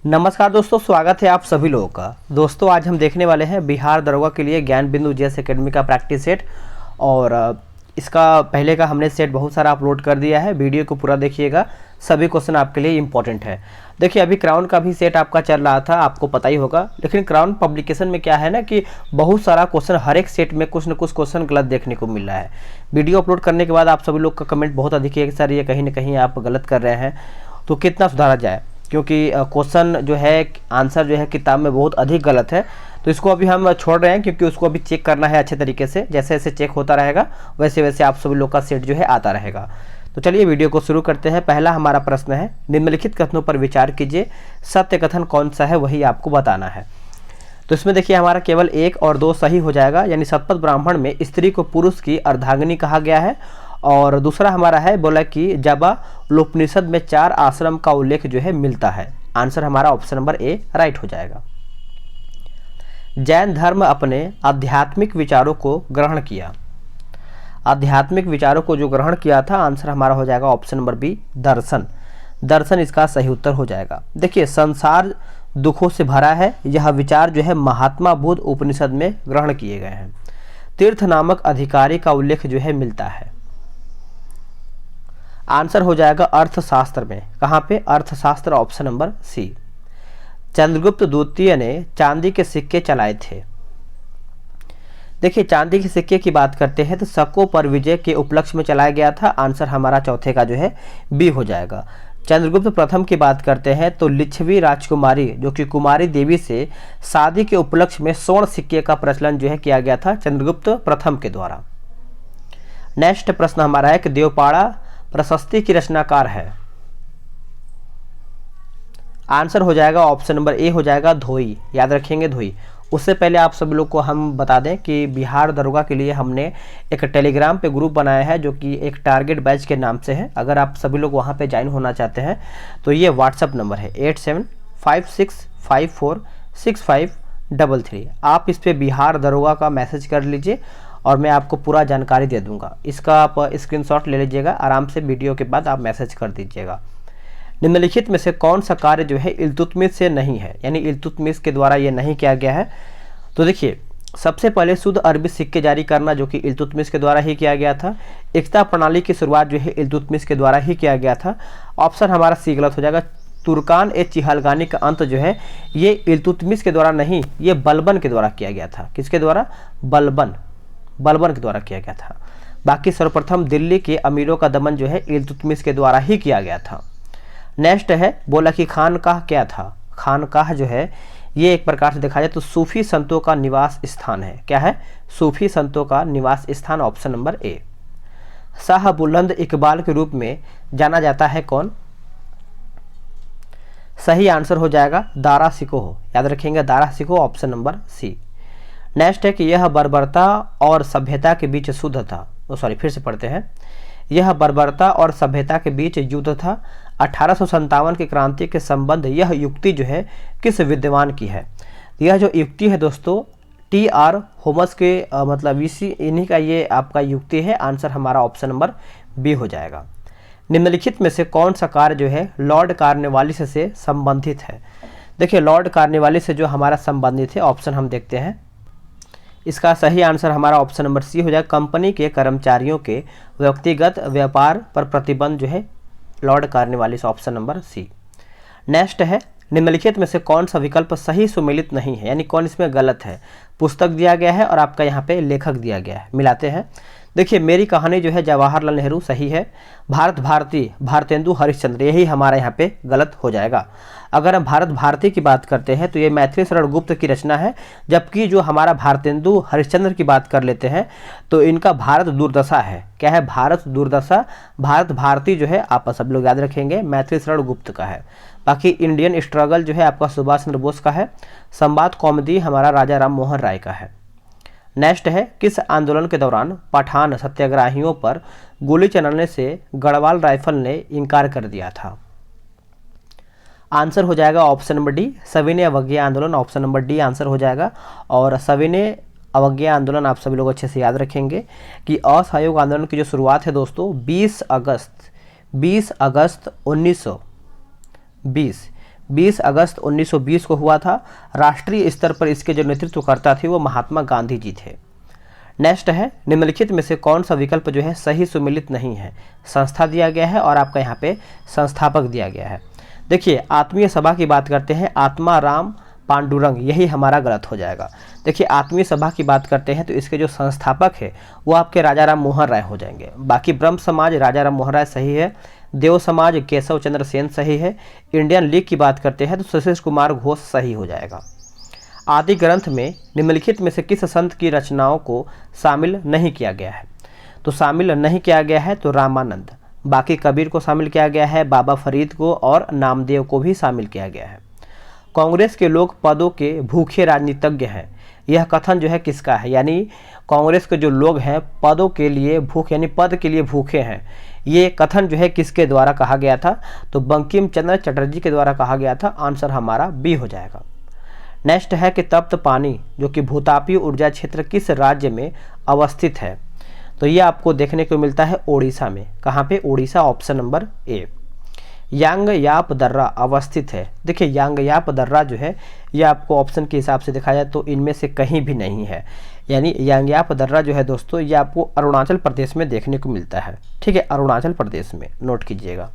नमस्कार दोस्तों, स्वागत है आप सभी लोगों का। दोस्तों आज हम देखने वाले हैं बिहार दरोगा के लिए ज्ञान बिंदु जेएस एकेडमी का प्रैक्टिस सेट। और इसका पहले का हमने सेट बहुत सारा अपलोड कर दिया है। वीडियो को पूरा देखिएगा, सभी क्वेश्चन आपके लिए इंपॉर्टेंट है। देखिए अभी क्राउन का भी सेट आपका चल रहा था, आपको पता ही होगा। लेकिन क्राउन पब्लिकेशन में क्या है ना कि बहुत सारा क्वेश्चन, हर एक सेट में कुछ न कुछ क्वेश्चन गलत देखने को मिल रहा है। वीडियो अपलोड करने के बाद आप सभी लोग का कमेंट बहुत अधिक है कि सर ये कहीं ना कहीं आप गलत कर रहे हैं, तो कितना सुधारा जाए। क्योंकि क्वेश्चन जो है, आंसर जो है किताब में बहुत अधिक गलत है। तो इसको अभी हम छोड़ रहे हैं क्योंकि उसको अभी चेक करना है अच्छे तरीके से। जैसे जैसे चेक होता रहेगा वैसे वैसे आप सभी लोग का सेट जो है आता रहेगा। तो चलिए वीडियो को शुरू करते हैं। पहला हमारा प्रश्न है, निम्नलिखित कथनों पर विचार कीजिए, सत्य कथन कौन सा है वही आपको बताना है। तो इसमें देखिए हमारा केवल 1 और 2 सही हो जाएगा। यानी शतपथ ब्राह्मण में स्त्री को पुरुष की अर्धांगिनी कहा गया है। और दूसरा हमारा है, बोला कि जाबालोपनिषद में 4 आश्रम का उल्लेख जो है मिलता है। आंसर हमारा ऑप्शन नंबर ए राइट हो जाएगा। जैन धर्म अपने आध्यात्मिक विचारों को ग्रहण किया। आध्यात्मिक विचारों को जो ग्रहण किया था, आंसर हमारा हो जाएगा ऑप्शन नंबर बी दर्शन। दर्शन इसका सही उत्तर हो जाएगा। देखिए संसार दुखों से भरा है, यह विचार जो है महात्मा बुद्ध उपनिषद में ग्रहण किए गए हैं। तीर्थ नामक अधिकारी का उल्लेख जो है मिलता है। आंसर हो जाएगा अर्थशास्त्र में। कहाँ पे? अर्थशास्त्र, ऑप्शन नंबर सी। चंद्रगुप्त द्वितीय ने चांदी के सिक्के चलाए थे। देखिए चांदी के सिक्के की बात करते हैं तो शकों पर विजय के उपलक्ष्य में चलाया गया था। आंसर हमारा चौथे का जो है बी हो जाएगा। चंद्रगुप्त प्रथम की बात करते हैं तो लिच्छवी राजकुमारी जो कि कुमारी देवी से शादी के उपलक्ष्य में स्वर्ण सिक्के का प्रचलन जो है किया गया था चंद्रगुप्त प्रथम के द्वारा। नेक्स्ट प्रश्न हमारा है कि देवपाड़ा प्रशस्ति की रचनाकार है। आंसर हो जाएगा ऑप्शन नंबर ए हो जाएगा धोई। याद रखेंगे धोई। उससे पहले आप सभी लोग को हम बता दें कि बिहार दरोगा के लिए हमने एक टेलीग्राम पे ग्रुप बनाया है जो कि एक टारगेट बैच के नाम से है। अगर आप सभी लोग वहाँ पे ज्वाइन होना चाहते हैं तो ये व्हाट्सअप नंबर है 8756546533। आप इस पर बिहार दरोगा का मैसेज कर लीजिए और मैं आपको पूरा जानकारी दे दूंगा। इसका आप स्क्रीनशॉट ले लीजिएगा, आराम से वीडियो के बाद आप मैसेज कर दीजिएगा। निम्नलिखित में से कौन सा कार्य जो है इल्तुतमिश से नहीं है, यानी इल्तुतमिश के द्वारा ये नहीं किया गया है। तो देखिए सबसे पहले शुद्ध अरबी सिक्के जारी करना जो कि इल्तुतमिश के द्वारा ही किया गया था। एकता प्रणाली की शुरुआत जो है इल्तुतमिश के द्वारा ही किया गया था। ऑप्शन हमारा सी गलत हो जाएगा। तुर्कान ए चिहलगानी का अंत जो है ये इल्तुतमिश के द्वारा नहीं, ये बलबन के द्वारा किया गया था। किसके द्वारा? बलबन के द्वारा किया गया था। बाकी सर्वप्रथम दिल्ली के अमीरों का दमन जो है इल्तुतमिश के द्वारा ही किया गया था। नेक्स्ट है, बोला कि खानकाह क्या था। खानकाह जो है ये एक प्रकार से देखा जाए तो सूफी संतों का निवास स्थान है। क्या है? सूफी संतों का निवास स्थान, ऑप्शन नंबर ए। शाह बुलंद इकबाल के रूप में जाना जाता है कौन? सही आंसर हो जाएगा दारा शिकोह। याद रखेंगे Dara Shikoh, option number C. Next है कि यह बर्बरता और सभ्यता के बीच युद्ध था। फिर से पढ़ते हैं। यह बर्बरता और सभ्यता के बीच युद्ध था। 1857 की क्रांति के संबंध यह युक्ति जो है किस विद्वान की है? यह जो युक्ति है दोस्तों टी.आर. होमस के मतलब इन्हीं का ये आपका युक्ति है। आंसर हमारा ऑप्शन नंबर बी हो जाएगा। निम्नलिखित में से कौन सा कार्य जो है लॉर्ड कॉर्नवालिस से संबंधित है? देखिए लॉर्ड कॉर्नवालिस से जो हमारा संबंधित है, ऑप्शन हम देखते हैं। इसका सही आंसर हमारा ऑप्शन नंबर सी हो जाएगा। कंपनी के कर्मचारियों के व्यक्तिगत व्यापार पर प्रतिबंध जो है Lord Cornwallis, option number C. Next है, निम्नलिखित में से कौन सा विकल्प सही सुमेलित नहीं है, यानी कौन इसमें गलत है? पुस्तक दिया गया है और आपका यहाँ पे लेखक दिया गया है, मिलाते हैं। देखिए मेरी कहानी जो है जवाहरलाल नेहरू सही है। भारत भारती भारतेंदु हरिश्चंद्र यही हमारा यहाँ पे गलत हो जाएगा। अगर हम भारत भारती की बात करते हैं तो ये मैथिली शरण गुप्त की रचना है। जबकि जो हमारा भारतेंदु हरिश्चंद्र की बात कर लेते हैं तो इनका भारत दुर्दशा है। क्या है? भारत दुर्दशा। भारत भारती जो है आप सब लोग याद रखेंगे मैथिली शरण गुप्त का है। बाकी इंडियन स्ट्रगल जो है आपका सुभाष चंद्र बोस का है। संवाद कौमुदी हमारा राजा राम मोहन राय का है। नेक्स्ट है, किस आंदोलन के दौरान पठान सत्याग्रहियों पर गोली चलाने से गढ़वाल राइफल ने इनकार कर दिया था? आंसर हो जाएगा ऑप्शन नंबर डी सविनय अवज्ञा आंदोलन, ऑप्शन नंबर डी आंसर हो जाएगा। और सविनय अवज्ञा आंदोलन आप सभी लोग अच्छे से याद रखेंगे कि असहयोग आंदोलन की जो शुरुआत है दोस्तों 20 अगस्त 1920 20 अगस्त 1920 को हुआ था। राष्ट्रीय स्तर पर इसके जो नेतृत्वकर्ता थे वो महात्मा गांधी जी थे। नेक्स्ट है, निम्नलिखित में से कौन सा विकल्प जो है सही सुमेलित नहीं है। संस्था दिया गया है और आपका यहाँ पे संस्थापक दिया गया है। देखिए आत्मीय सभा की बात करते हैं, आत्मा राम पांडुरंग, यही हमारा गलत हो जाएगा। देखिए आत्मीय सभा की बात करते हैं तो इसके जो संस्थापक है वो आपके राजा राम मोहन राय हो जाएंगे। बाकी ब्रह्म समाज राजा राम मोहन राय सही है, देव समाज केशव चंद्र सेन सही है। इंडियन लीग की बात करते हैं तो सुशील कुमार घोष सही हो जाएगा। आदि ग्रंथ में निम्नलिखित में से किस संत की रचनाओं को शामिल नहीं किया गया है। तो शामिल नहीं किया गया है तो रामानंद, बाकी कबीर को शामिल किया गया है, बाबा फरीद को और नामदेव को भी शामिल किया गया है। कांग्रेस के लोग पदों के भूखे राजनीतिज्ञ हैं, यह कथन जो है किसका है, यानी कांग्रेस के जो लोग हैं पदों के लिए भूख यानी पद के लिए भूखे हैं, ये कथन जो है किसके द्वारा कहा गया था। तो बंकिम चंद्र चटर्जी के द्वारा कहा गया था। आंसर हमारा बी हो जाएगा। नेक्स्ट है कि तप्त पानी जो कि भूतापीय ऊर्जा क्षेत्र किस राज्य में अवस्थित है। तो ये आपको देखने को मिलता है ओडिशा में। कहाँ पे, ओडिशा, ऑप्शन नंबर ए। यांगयाप दर्रा अवस्थित है। देखिए यांगयाप दर्रा जो है ये आपको ऑप्शन के हिसाब से देखा जाए तो इनमें से कहीं भी नहीं है, यानी यांगयाप दर्रा जो है दोस्तों ये आपको अरुणाचल प्रदेश में देखने को मिलता है। ठीक है, अरुणाचल प्रदेश में, नोट कीजिएगा।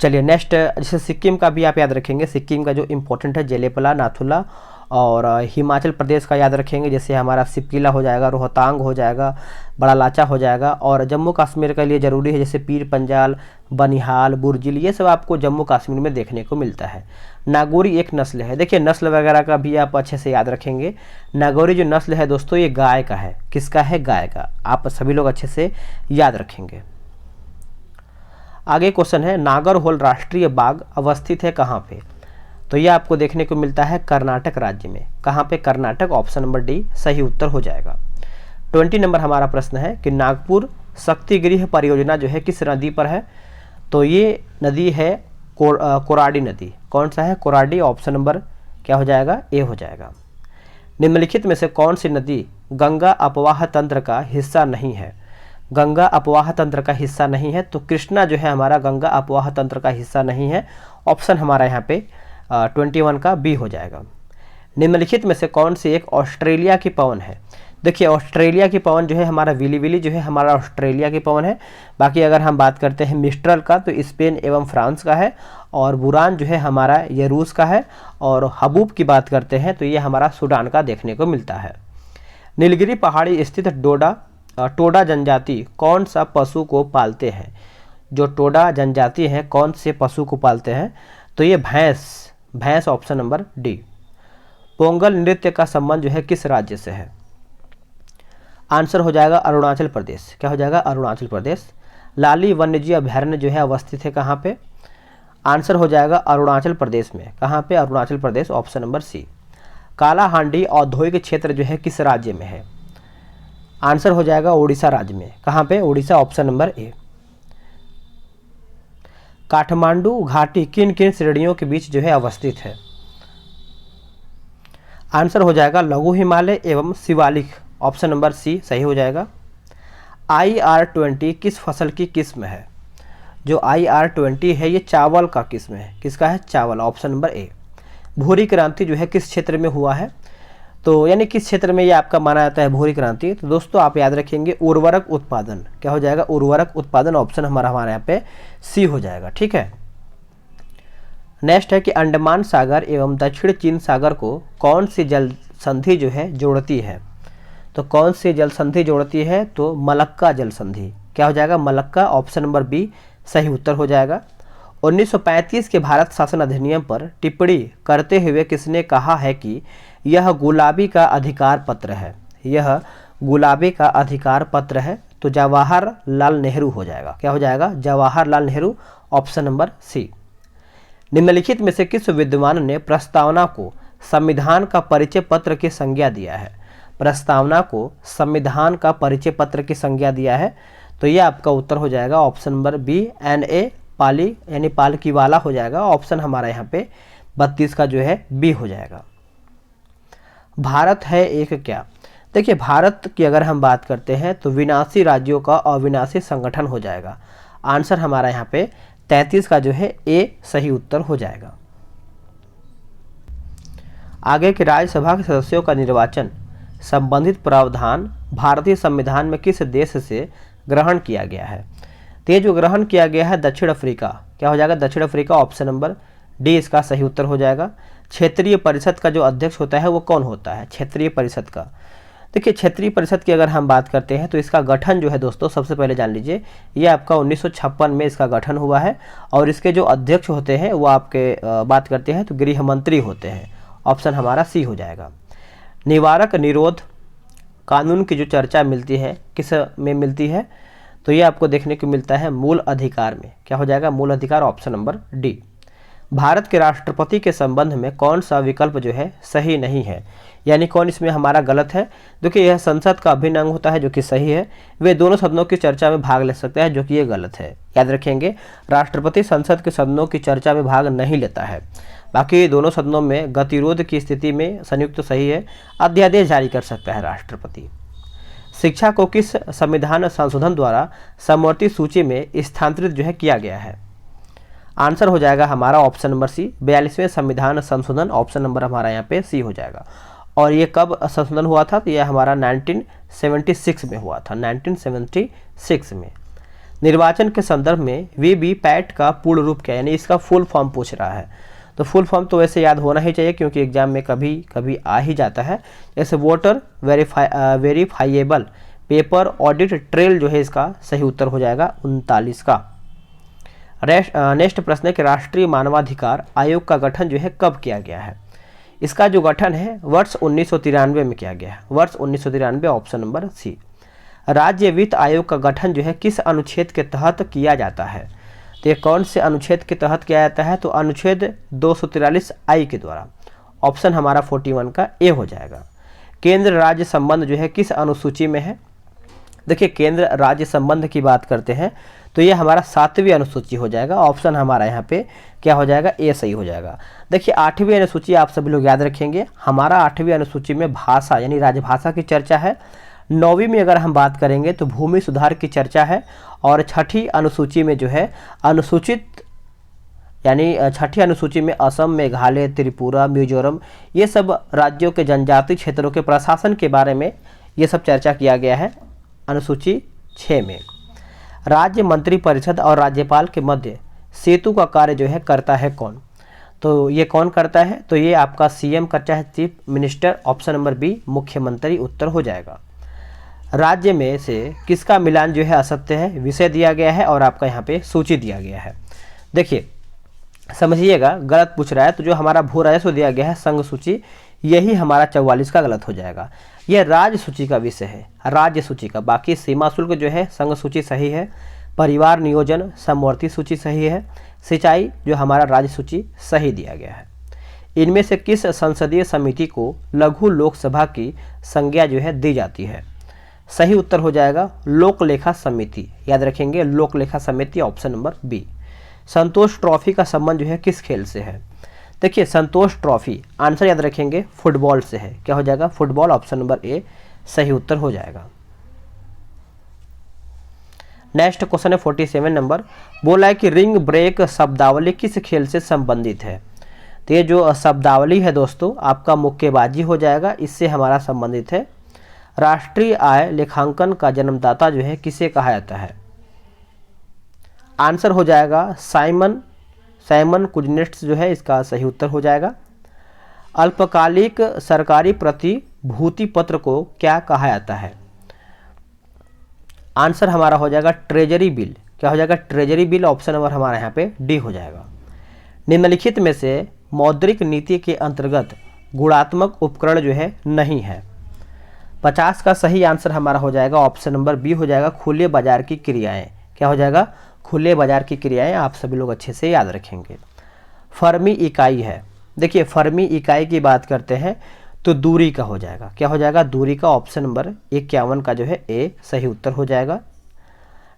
चलिए नेक्स्ट, जैसे सिक्किम का भी आप याद रखेंगे, सिक्किम का जो इम्पोर्टेंट है जेलेपला, नाथुला, और हिमाचल प्रदेश का याद रखेंगे जैसे हमारा सिपकिला हो जाएगा, रोहतांग हो जाएगा, बड़ा लाचा हो जाएगा। और जम्मू कश्मीर के लिए ज़रूरी है जैसे पीर पंजाल, बनिहाल, बुर्जिल, ये सब आपको जम्मू कश्मीर में देखने को मिलता है। नागौरी एक नस्ल है। देखिए नस्ल वगैरह का भी आप अच्छे से याद रखेंगे। नागौरी जो नस्ल है दोस्तों ये गाय का है। किसका है, गाय का। आप सभी लोग अच्छे से याद रखेंगे। आगे क्वेश्चन है, नागरहोल राष्ट्रीय बाग अवस्थित है कहाँ पे। तो ये आपको देखने को मिलता है कर्नाटक राज्य में। कहाँ पे, कर्नाटक, ऑप्शन नंबर डी सही उत्तर हो जाएगा। 20 नंबर हमारा प्रश्न है कि नागपुर शक्तिगृह परियोजना जो है किस नदी पर है। तो ये नदी है कोराडी नदी। कौन सा है, कोराडी, ऑप्शन नंबर क्या हो जाएगा, ए हो जाएगा। निम्नलिखित में से कौन सी नदी गंगा अपवाह तंत्र का हिस्सा नहीं है। गंगा अपवाह तंत्र का हिस्सा नहीं है तो कृष्णा जो है हमारा गंगा अपवाह तंत्र का हिस्सा नहीं है। ऑप्शन हमारा यहाँ पे 21 का बी हो जाएगा। निम्नलिखित में से कौन सी एक ऑस्ट्रेलिया की पवन है। देखिए ऑस्ट्रेलिया की पवन जो है हमारा विली विली जो है हमारा ऑस्ट्रेलिया की पवन है। बाकी अगर हम बात करते हैं मिस्ट्रल का तो स्पेन एवं फ्रांस का है, और बुरान जो है हमारा ये रूस का है, और हबूब की बात करते हैं तो ये हमारा सूडान का देखने को मिलता है। नीलगिरी पहाड़ी स्थित टोडा जनजाति कौन सा पशु को पालते हैं। जो टोडा जनजाति है कौन से पशु को पालते हैं। तो ये भैंस, ऑप्शन नंबर डी। पोंगल नृत्य का संबंध जो है किस राज्य से है। आंसर हो जाएगा अरुणाचल प्रदेश। क्या हो जाएगा, अरुणाचल प्रदेश। लाली वन्यजीव अभयारण्य जो है अवस्थित है कहाँ पे। आंसर हो जाएगा अरुणाचल प्रदेश में। कहाँ पे, अरुणाचल प्रदेश, ऑप्शन नंबर सी। कालाहांडी औद्योगिक क्षेत्र जो है किस राज्य में है। आंसर हो जाएगा उड़ीसा राज्य में। कहाँ पे, उड़ीसा, ऑप्शन नंबर ए। काठमांडू घाटी किन किन श्रेणियों के बीच जो है अवस्थित है। आंसर हो जाएगा लघु हिमालय एवं शिवालिक, ऑप्शन नंबर सी सही हो जाएगा। IR-20 किस फसल की किस्म है। जो IR-20 है ये चावल का किस्म है। किसका है, चावल, ऑप्शन नंबर ए। भूरी क्रांति जो है किस क्षेत्र में हुआ है। तो यानी किस क्षेत्र में ये आपका माना जाता है भूरी क्रांति। तो दोस्तों आप याद रखेंगे उर्वरक उत्पादन। क्या हो जाएगा, उर्वरक उत्पादन, ऑप्शन हमारे यहाँ पे सी हो जाएगा। ठीक है, नेक्स्ट है कि अंडमान सागर एवं दक्षिण चीन सागर को कौन सी जल संधि जो है जोड़ती है। तो कौन सी जल संधि जोड़ती है, तो मलक्का जल संधि। क्या हो जाएगा, मलक्का, ऑप्शन नंबर बी सही उत्तर हो जाएगा। 1935 के भारत शासन अधिनियम पर टिप्पणी करते हुए किसने कहा है कि यह गुलाबी का अधिकार पत्र है। यह गुलाबी का अधिकार पत्र है। तो जवाहरलाल नेहरू हो जाएगा। क्या हो जाएगा, Jawaharlal Nehru, option number C. निम्नलिखित में से किस विद्वान ने प्रस्तावना को संविधान का परिचय पत्र की संज्ञा दिया है। प्रस्तावना को संविधान का परिचय पत्र की संज्ञा दिया है। तो यह आपका उत्तर हो जाएगा ऑप्शन नंबर बी, NA पाली यानी पालकी वाला हो जाएगा। ऑप्शन हमारा यहाँ पे 32 का जो है बी हो जाएगा। भारत है एक क्या। देखिए भारत की अगर हम बात करते हैं तो विनाशी राज्यों का अविनाशी संगठन हो जाएगा। आंसर हमारा यहाँ पे 33 का जो है ए सही उत्तर हो जाएगा। आगे के राज्यसभा के सदस्यों का निर्वाचन संबंधित प्रावधान भारतीय संविधान में किस देश से ग्रहण किया गया है? तो ये जो ग्रहण किया गया है दक्षिण अफ्रीका, क्या हो जाएगा? दक्षिण अफ्रीका, ऑप्शन नंबर डी इसका सही उत्तर हो जाएगा। क्षेत्रीय परिषद का जो अध्यक्ष होता है वो कौन होता है? क्षेत्रीय परिषद का, देखिए क्षेत्रीय परिषद की अगर हम बात करते हैं तो इसका गठन जो है दोस्तों, सबसे पहले जान लीजिए, ये आपका 1956 में इसका गठन हुआ है और इसके जो अध्यक्ष होते हैं वो आपके बात करते हैं तो गृह मंत्री होते हैं। ऑप्शन हमारा सी हो जाएगा। निवारक निरोध कानून की जो चर्चा मिलती है किस में मिलती है? तो ये आपको देखने को मिलता है मूल अधिकार में। क्या हो जाएगा? मूल अधिकार, ऑप्शन नंबर डी। भारत के राष्ट्रपति के संबंध में कौन सा विकल्प जो है सही नहीं है, यानी कौन इसमें हमारा गलत है? देखिए यह संसद का अभिन्न अंग होता है जो कि सही है, वे दोनों सदनों की चर्चा में भाग ले सकते हैं जो कि ये गलत है। याद रखेंगे, राष्ट्रपति संसद के सदनों की चर्चा में भाग नहीं लेता है, बाकी दोनों सदनों में गतिरोध की स्थिति में संयुक्त सही है, अध्यादेश जारी कर सकता है राष्ट्रपति। शिक्षा को किस संविधान संशोधन द्वारा समवर्ती सूची में स्थानांतरित जो है किया गया है? आंसर हो जाएगा हमारा ऑप्शन नंबर सी, 42वें संविधान संशोधन, ऑप्शन नंबर हमारा यहाँ पे सी हो जाएगा। और ये कब संशोधन हुआ था? तो यह हमारा 1976 में हुआ था, 1976 में। निर्वाचन के संदर्भ में वीवीपैट का पूर्ण रूप क्या है, यानी इसका फुल फॉर्म पूछ रहा है। तो फुल फॉर्म तो वैसे याद होना ही चाहिए क्योंकि एग्जाम में कभी कभी आ ही जाता है। जैसे voter verifiable paper audit trail जो है इसका सही उत्तर हो जाएगा 39 का। नेक्स्ट प्रश्न है कि राष्ट्रीय मानवाधिकार आयोग का गठन जो है कब किया गया है? इसका जो गठन है वर्ष 1993 में किया गया है, वर्ष 1993, ऑप्शन नंबर सी। राज्य वित्त आयोग का गठन जो है किस अनुच्छेद के तहत किया जाता है? तो ये कौन से अनुच्छेद के तहत किया जाता है? तो अनुच्छेद 243 के द्वारा, ऑप्शन हमारा 41 का ए हो जाएगा। केंद्र राज्य संबंध जो है किस अनुसूची में है? देखिए केंद्र राज्य संबंध की बात करते हैं तो ये हमारा 7वीं अनुसूची हो जाएगा, ऑप्शन हमारा यहाँ पे क्या हो जाएगा? ए सही हो जाएगा। देखिए 8वीं अनुसूची आप सभी लोग याद रखेंगे, हमारा 8वीं अनुसूची में भाषा यानी राजभाषा की चर्चा है। 9वीं में अगर हम बात करेंगे तो भूमि सुधार की चर्चा है और 6ठी अनुसूची में जो है अनुसूचित यानी 6ठी अनुसूची में असम, मेघालय, त्रिपुरा, मिजोरम ये सब राज्यों के जनजातीय क्षेत्रों के प्रशासन के बारे में ये सब चर्चा किया गया है अनुसूची 6 में। राज्य मंत्रिपरिषद और राज्यपाल के मध्य सेतु का कार्य जो है करता है कौन? तो ये कौन करता है? तो ये आपका सीएम करता है, chief minister, option number B मुख्यमंत्री उत्तर हो जाएगा। राज्य में से किसका मिलान जो है असत्य है? विषय दिया गया है और आपका यहाँ पे सूची दिया गया है। देखिए समझिएगा, गलत पूछ रहा है तो जो हमारा भू राजस्व दिया गया है संघ सूची, यही हमारा 44 का गलत हो जाएगा। यह राज्य सूची का विषय है, राज्य सूची का। बाकी सीमा शुल्क जो है संघ सूची सही है, परिवार नियोजन समवर्ती सूची सही है, सिंचाई जो हमारा राज्य सूची सही दिया गया है। इनमें से किस संसदीय समिति को लघु लोकसभा की संज्ञा जो है दी जाती है? सही उत्तर हो जाएगा लोक लेखा समिति। याद रखेंगे लोक लेखा समिति, ऑप्शन नंबर बी। संतोष ट्रॉफी का संबंध जो है किस खेल से है? देखिए संतोष ट्रॉफी आंसर याद रखेंगे फुटबॉल से है। क्या हो जाएगा? फुटबॉल, ऑप्शन नंबर ए सही उत्तर हो जाएगा। नेक्स्ट क्वेश्चन है 47 नंबर, बोला है कि रिंग ब्रेक शब्दावली किस खेल से संबंधित है? तो ये जो शब्दावली है दोस्तों आपका मुक्केबाजी हो जाएगा, इससे हमारा संबंधित है। राष्ट्रीय आय लेखांकन का जन्मदाता जो है किसे कहा जाता है? आंसर हो जाएगा साइमन कुजनेट्स जो है इसका सही उत्तर हो जाएगा। अल्पकालिक सरकारी प्रतिभूति पत्र को क्या कहा जाता है? आंसर हमारा हो जाएगा ट्रेजरी बिल। क्या हो जाएगा? ट्रेजरी बिल, ऑप्शन नंबर हमारा यहाँ पे डी हो जाएगा। निम्नलिखित में से मौद्रिक नीति के अंतर्गत गुणात्मक उपकरण जो है नहीं है। 50 का सही आंसर हमारा हो जाएगा ऑप्शन नंबर बी हो जाएगा खुले बाजार की क्रियाएं। क्या हो जाएगा? खुले बाजार की क्रियाएं। आप सभी लोग अच्छे से याद रखेंगे। फर्मी इकाई है। देखिए फर्मी इकाई की बात करते हैं तो दूरी का हो जाएगा। क्या हो जाएगा? दूरी का, ऑप्शन नंबर 51 का जो है ए सही उत्तर हो जाएगा।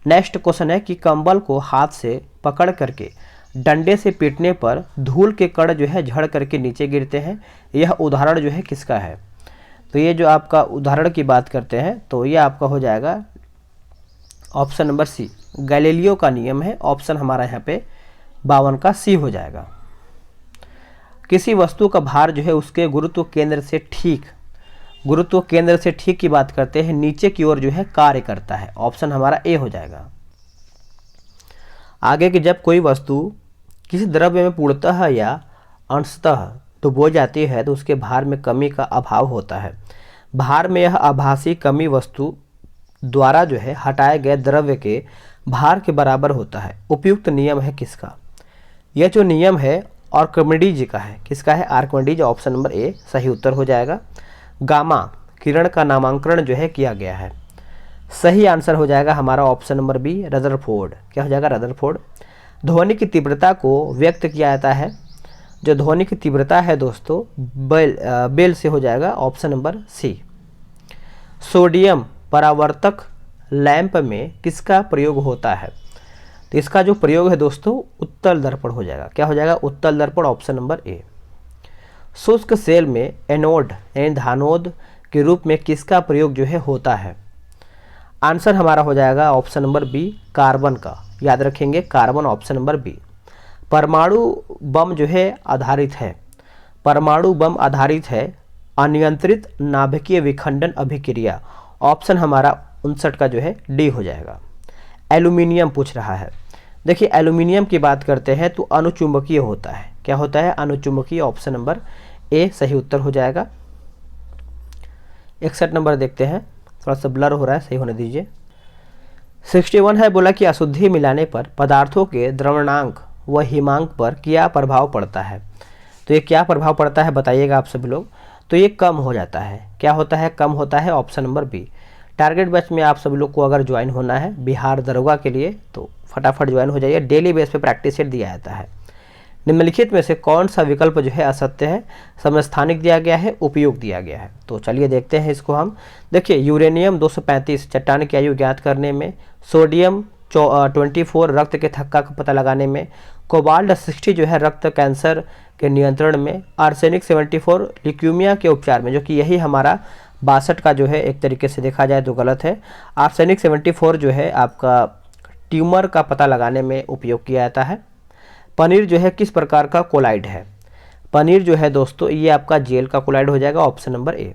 नेक्स्ट क्वेश्चन है कि कंबल को हाथ से पकड़ करके डंडे से पीटने पर धूल के कण जो है झड़ करके नीचे गिरते हैं। यह उदाहरण जो है किसका है? तो ये जो आपका उदाहरण की बात करते हैं तो ये आपका हो जाएगा ऑप्शन नंबर सी, गैलीलियो का नियम है। ऑप्शन हमारा यहाँ पे 52 का सी हो जाएगा। किसी वस्तु का भार जो है उसके गुरुत्व केंद्र से ठीक की बात करते हैं, नीचे की ओर जो है कार्य करता है। ऑप्शन हमारा ए हो जाएगा। आगे कि जब कोई वस्तु किसी द्रव्य में पूर्णतः या अंशतः डुबो जाती है तो उसके भार में कमी का अभाव होता है। भार में यह आभासी कमी वस्तु द्वारा जो है हटाए गए द्रव्य के भार के बराबर होता है। उपयुक्त नियम है किसका? यह जो नियम है आर्किमिडीज का है। किसका है? आर्किमिडीज। ऑप्शन नंबर ए सही उत्तर हो जाएगा। गामा किरण का नामकरण जो है किया गया है। सही आंसर हो जाएगा हमारा ऑप्शन नंबर बी, रदरफोर्ड। क्या हो जाएगा? रदरफोर्ड। ध्वनि की तीव्रता को व्यक्त किया जाता है। जो ध्वनि की तीव्रता है दोस्तों बेल से हो जाएगा। Option number C. सोडियम परावर्तक लैंप में किसका प्रयोग होता है? तो इसका जो प्रयोग है दोस्तों उत्तल दर्पण हो जाएगा। क्या हो जाएगा? उत्तल दर्पण। ऑप्शन नंबर ए। शुष्क सेल में एनोड यानी धानोद के रूप में किसका प्रयोग जो है होता है? आंसर हमारा हो जाएगा ऑप्शन नंबर बी, कार्बन का। याद रखेंगे, कार्बन। Option number B. परमाणु बम जो है आधारित है, परमाणु बम आधारित है अनियंत्रित नाभिकीय विखंडन अभिक्रिया। ऑप्शन हमारा 59 का जो है डी हो जाएगा। एल्यूमिनियम पूछ रहा है। देखिए एल्यूमिनियम की बात करते हैं तो अनुचुंबकीय होता है। क्या होता है? अनुचुंबकीय। ऑप्शन नंबर ए सही उत्तर हो जाएगा। 61 नंबर देखते हैं, थोड़ा सा ब्लर हो रहा है, सही होने दीजिए। 61 है, बोला कि अशुद्धि मिलाने पर पदार्थों के द्रवणांक व हिमांक पर क्या प्रभाव पड़ता है? तो ये क्या प्रभाव पड़ता है बताइएगा आप सभी लोग। तो ये कम हो जाता है। क्या होता है? कम होता है। Option number B. Target batch में आप सभी लोग को अगर ज्वाइन होना है बिहार दरोगा के लिए तो फटाफट ज्वाइन हो जाइए। डेली बेस पे प्रैक्टिस सेट दिया जाता है। निम्नलिखित में से कौन सा विकल्प जो है असत्य है? समस्थानिक दिया गया है, उपयोग दिया गया है। तो चलिए देखते हैं इसको हम। देखिए यूरेनियम 235 चट्टान की आयु ज्ञात करने में, सोडियम 24 रक्त के थक्का का पता लगाने में, कोबाल्ट 60 जो है रक्त कैंसर के नियंत्रण में, आर्सेनिक 74 ल्यूकीमिया के उपचार में, जो कि यही हमारा 62 का जो है एक तरीके से देखा जाए तो गलत है। आर्सेनिक 74 जो है आपका ट्यूमर का पता लगाने में उपयोग किया जाता है। पनीर जो है किस प्रकार का कोलाइड है? पनीर जो है दोस्तों ये आपका जेल का कोलाइड हो जाएगा। ऑप्शन नंबर ए।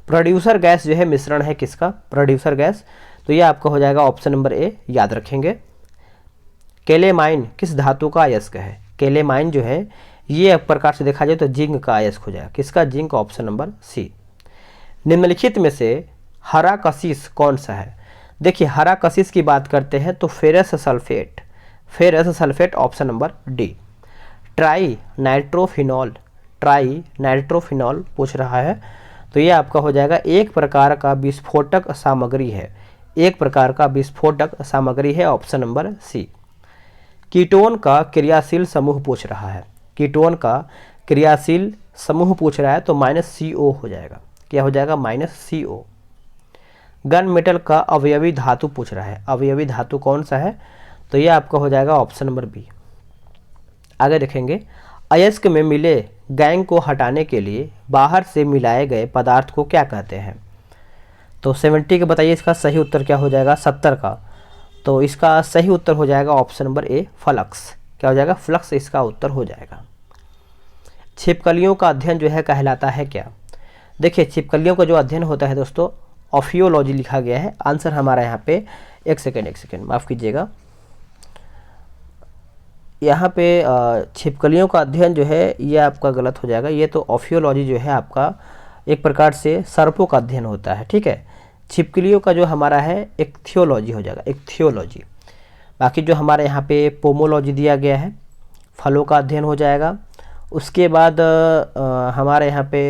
प्रोड्यूसर गैस जो है मिश्रण है किसका? Producer gas. तो ये आपका हो जाएगा ऑप्शन नंबर ए। याद रखेंगे। केलेमाइन किस धातु का अयस्क है? केलेमाइन जो है ये एक प्रकार से देखा जाए तो जिंक का अयस्क हो जाएगा। किसका? जिंक। Option number C. निम्नलिखित में से हरा कशिश कौन सा है? देखिए हरा कशिश की बात करते हैं तो ferrous sulphate, ferrous sulphate. Option number D. Try nitrophenol पूछ रहा है तो ये आपका हो जाएगा एक प्रकार का विस्फोटक सामग्री है, एक प्रकार का विस्फोटक सामग्री है। ऑप्शन नंबर सी। कीटोन का क्रियाशील समूह पूछ रहा है, कीटोन का क्रियाशील समूह पूछ रहा है तो -CO हो जाएगा। क्या हो जाएगा? -CO। गन मेटल का अवयवी धातु पूछ रहा है, अवयवी धातु कौन सा है? तो ये आपका हो जाएगा ऑप्शन नंबर बी। आगे देखेंगे, अयस्क में मिले गैंग को हटाने के लिए बाहर से मिलाए गए पदार्थ को क्या कहते हैं? तो 70 का बताइए इसका सही उत्तर क्या हो जाएगा? 70 का। तो इसका सही उत्तर हो जाएगा ऑप्शन नंबर ए, फ्लक्स। क्या हो जाएगा? फ्लक्स इसका उत्तर हो जाएगा। छिपकलियों का अध्ययन जो है कहलाता है क्या? देखिए छिपकलियों का जो अध्ययन होता है दोस्तों ऑफियोलॉजी लिखा गया है। आंसर हमारा यहाँ पे एक सेकेंड माफ़ कीजिएगा, यहाँ पे छिपकलियों का अध्ययन जो है ये आपका गलत हो जाएगा। ये तो ऑफियोलॉजी जो है आपका एक प्रकार से सर्पों का अध्ययन होता है। ठीक है, छिपकलियों का जो हमारा है एक थियोलॉजी हो जाएगा, एक थियोलॉजी। बाकी जो हमारे यहाँ पे पोमोलॉजी दिया गया है, फलों का अध्ययन हो जाएगा। उसके बाद हमारे यहाँ पे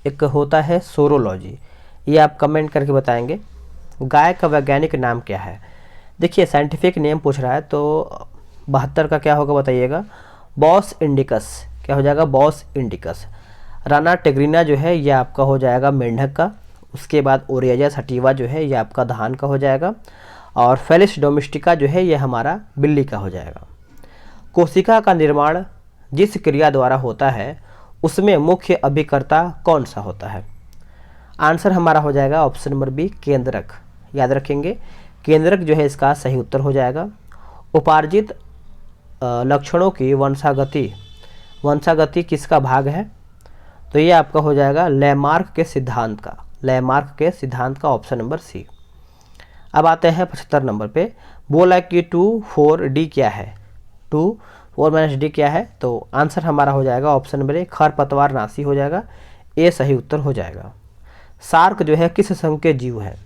एक होता है सोरोलॉजी, ये आप कमेंट करके बताएंगे। गाय का वैज्ञानिक नाम क्या है? देखिए साइंटिफिक नेम पूछ रहा है तो 72 का क्या होगा बताइएगा? Bos indicus. क्या हो जाएगा? Bos indicus. राना टेग्रिना जो है ये आपका हो जाएगा मेंढक का। उसके बाद ओरिएजा सटिवा जो है ये आपका धान का हो जाएगा। और फेलिस डोमेस्टिका जो है ये हमारा बिल्ली का हो जाएगा। कोशिका का निर्माण जिस क्रिया द्वारा होता है उसमें मुख्य अभिकर्ता कौन सा होता है? आंसर हमारा हो जाएगा ऑप्शन नंबर बी, केंद्रक। याद रखेंगे, केंद्रक जो है इसका सही उत्तर हो जाएगा। उपार्जित लक्षणों की वंशागति किसका भाग है? तो ये आपका हो जाएगा लैमार्क के सिद्धांत का ऑप्शन नंबर सी। अब आते हैं 75 नंबर पे। बोला कि 2 4 D क्या है? 2 4 - D क्या है? तो आंसर हमारा हो जाएगा ऑप्शन नंबर ए, खरपतवार नाशी हो जाएगा। ए सही उत्तर हो जाएगा। शार्क जो है किस संघ के जीव है?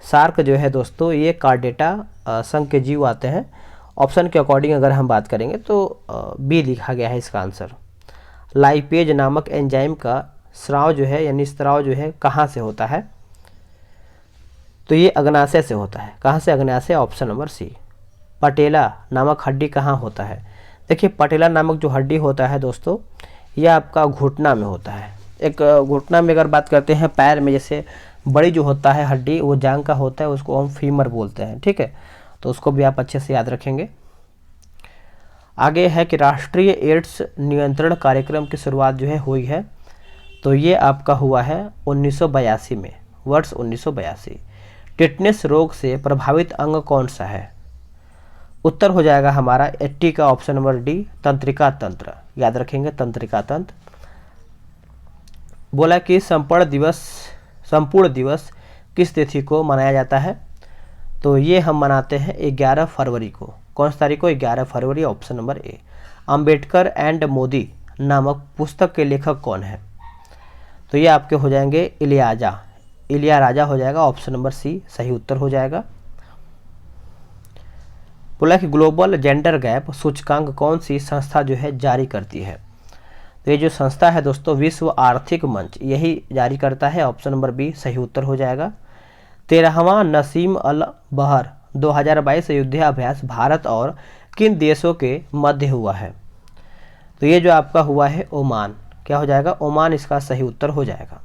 शार्क जो है दोस्तों ये कार्डेटा संघ के जीव आते हैं। ऑप्शन के अकॉर्डिंग अगर हम बात करेंगे तो बी लिखा गया है इसका आंसर। लाइपेज नामक एंजाइम का स्राव जो है यानी स्राव जो है कहाँ से होता है? तो ये अग्नाशय से होता है। कहाँ से? अग्नाशय, ऑप्शन नंबर सी। पटेला नामक हड्डी कहाँ होता है? देखिए पटेला नामक जो हड्डी होता है दोस्तों ये आपका घुटना में होता है। एक घुटना में अगर बात करते हैं पैर में जैसे बड़ी जो होता है हड्डी वो जांग का होता है, उसको हम फीमर बोलते हैं, ठीक है। तो उसको भी आप अच्छे से याद रखेंगे। आगे है कि राष्ट्रीय एड्स नियंत्रण कार्यक्रम की शुरुआत जो है हुई है, तो ये आपका हुआ है 1982 में, वर्ष 1982। टिटनेस रोग से प्रभावित अंग कौन सा है? उत्तर हो जाएगा हमारा 80 का ऑप्शन नंबर डी, तंत्रिका तंत्र। याद रखेंगे तंत्रिका तंत्र। बोला कि संपूर्ण दिवस किस तिथि को मनाया जाता है? तो ये हम मनाते हैं 11 फरवरी को। कौन सी तारीख को? 11 फरवरी, option number A. Ambedkar and Modi नामक पुस्तक के लेखक कौन है? तो ये आपके हो जाएंगे इलियाराजा हो जाएगा, ऑप्शन नंबर सी सही उत्तर हो जाएगा। बोला कि ग्लोबल जेंडर गैप सूचकांक कौन सी संस्था जो है जारी करती है? तो ये जो संस्था है दोस्तों विश्व आर्थिक मंच यही जारी करता है, ऑप्शन नंबर बी सही उत्तर हो जाएगा। 13वां नसीम अल बहर 2022 युद्धाभ्यास भारत और किन देशों के मध्य हुआ है? तो ये जो आपका हुआ है ओमान, क्या हो जाएगा? ओमान इसका सही उत्तर हो जाएगा।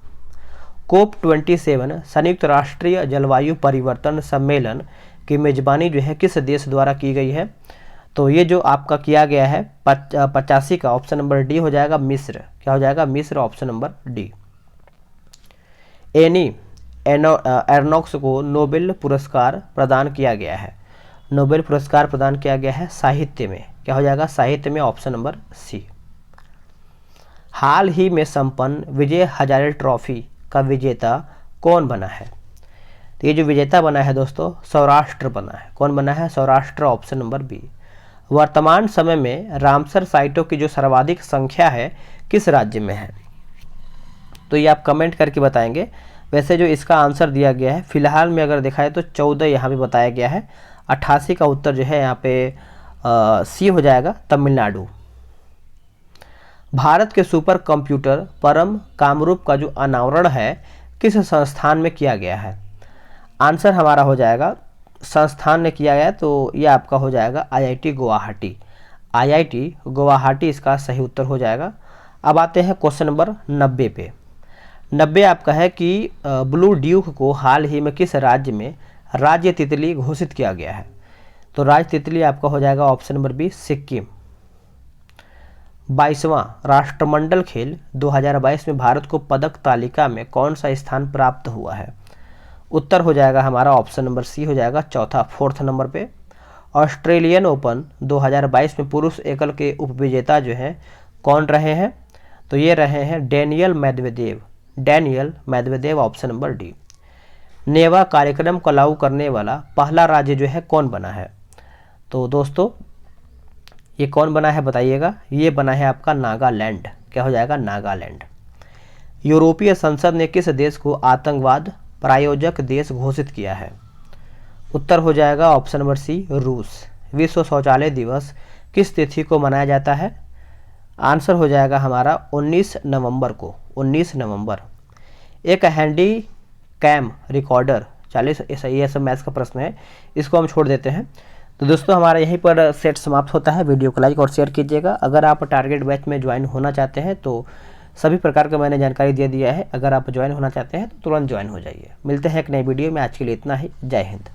COP27 संयुक्त राष्ट्रीय जलवायु परिवर्तन सम्मेलन की मेजबानी जो है किस देश द्वारा की गई है? तो ये जो आपका किया गया है 85 का ऑप्शन नंबर डी हो जाएगा, मिस्र। क्या हो जाएगा? मिस्र, ऑप्शन नंबर डी। एनी एर्नोक्स को नोबेल पुरस्कार प्रदान किया गया है। नोबेल पुरस्कार प्रदान किया गया है साहित्य में। क्या हो जाएगा? साहित्य में, ऑप्शन नंबर सी। हाल ही में संपन्न विजय हजारे ट्रॉफी का विजेता कौन बना है? तो ये जो विजेता बना है दोस्तों सौराष्ट्र बना है। कौन बना है? Saurashtra, option number B. वर्तमान समय में रामसर साइटों की जो सर्वाधिक संख्या है किस राज्य में है? तो ये आप कमेंट करके बताएंगे। वैसे जो इसका आंसर दिया गया है फिलहाल में अगर देखा है तो 14 यहाँ पे बताया गया है। 88 का उत्तर जो है यहाँ पे सी हो जाएगा, तमिलनाडु। भारत के सुपर कंप्यूटर परम कामरूप का जो अनावरण है किस संस्थान में किया गया है? आंसर हमारा हो जाएगा संस्थान ने किया गया, तो ये आपका हो जाएगा IIT गुवाहाटी। IIT गुवाहाटी इसका सही उत्तर हो जाएगा। अब आते हैं क्वेश्चन नंबर 90 पे। 90 आपका है कि ब्लू ड्यूक को हाल ही में किस राज्य में राज्य तितली घोषित किया गया है? तो राज्य तितली आपका हो जाएगा ऑप्शन नंबर बी, सिक्किम। 22वां राष्ट्रमंडल खेल 2022 में भारत को पदक तालिका में कौन सा स्थान प्राप्त हुआ है? उत्तर हो जाएगा हमारा ऑप्शन नंबर सी हो जाएगा, चौथा, 4th नंबर पे। ऑस्ट्रेलियन ओपन 2022 में पुरुष एकल के उपविजेता जो हैं कौन रहे हैं? तो ये रहे हैं Daniil Medvedev, option number D. नेवा कार्यक्रम को लागू करने वाला पहला राज्य जो है कौन बना है? तो दोस्तों ये कौन बना है बताइएगा? ये बना है आपका नागालैंड। क्या हो जाएगा? नागालैंड। यूरोपीय संसद ने किस देश को आतंकवाद प्रायोजक देश घोषित किया है? उत्तर हो जाएगा ऑप्शन नंबर सी, रूस। विश्व शौचालय दिवस किस तिथि को मनाया जाता है? आंसर हो जाएगा हमारा 19 नवंबर को, 19 नवंबर। एक हैंडी कैम रिकॉर्डर 40, ये सब मैथ्स का प्रश्न है, इसको हम छोड़ देते हैं। तो दोस्तों हमारा यहीं पर सेट समाप्त होता है। वीडियो को लाइक और शेयर कीजिएगा। अगर आप टारगेट बैच में ज्वाइन होना चाहते हैं तो सभी प्रकार का मैंने जानकारी दे दिया है। अगर आप ज्वाइन होना चाहते हैं तो तुरंत ज्वाइन हो जाइए। मिलते हैं एक नई वीडियो में। आज के लिए इतना ही। जय हिंद।